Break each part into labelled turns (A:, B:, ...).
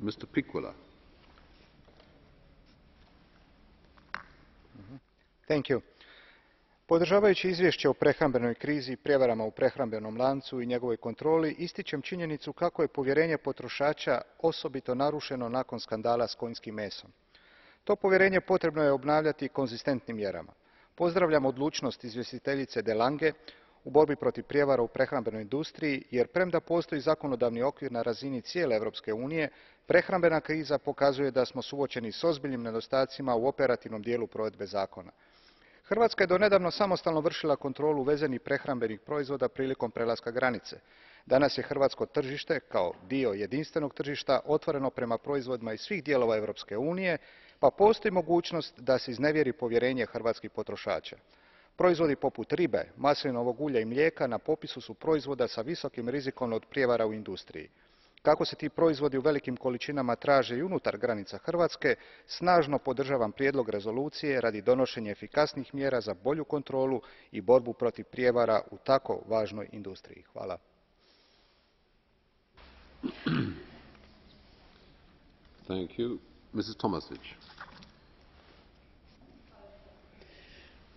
A: Mr. Piccolo.
B: Podržavajući izvješće o prehrambenoj krizi i prijevarama u prehrambenom lancu i njegovoj kontroli, ističem činjenicu kako je povjerenje potrošača osobito narušeno nakon skandala s konjskim mesom. To povjerenje potrebno je obnavljati konzistentnim mjerama. Pozdravljam odlučnost izvjestiteljice de Lange u borbi protiv prijevara u prehrambenoj industriji, jer premda postoji zakonodavni okvir na razini cijele Europske unije, prehrambena kriza pokazuje da smo suočeni s ozbiljnim nedostacima u operativnom dijelu provedbe zakona. Hrvatska je donedavno samostalno vršila kontrolu uvezenih prehrambenih proizvoda prilikom prelaska granice. Danas je hrvatsko tržište, kao dio jedinstvenog tržišta, otvoreno prema proizvodima iz svih dijelova Europske unije, pa postoji mogućnost da se iznevjeri povjerenje hrvatskih potrošača. Proizvodi poput ribe, maslinovog ulja i mlijeka na popisu su proizvoda sa visokim rizikom od prijevara u industriji. Kako se ti proizvodi u velikim količinama traže i unutar granica Hrvatske, snažno podržavam prijedlog rezolucije radi donošenja efikasnih mjera za bolju kontrolu i borbu protiv prijevara u tako važnoj industriji. Hvala.
A: Thank you. Mrs. Tomasic.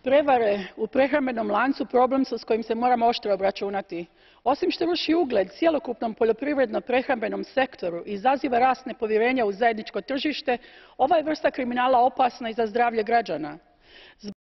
C: Prevare u prehrambenom lancu problem su s kojim se moramo oštro obračunati. Osim što ruši ugled cjelokupnom poljoprivredno prehrambenom sektoru i izaziva rast nepovjerenja u zajedničko tržište, ova je vrsta kriminala opasna i za zdravlje građana.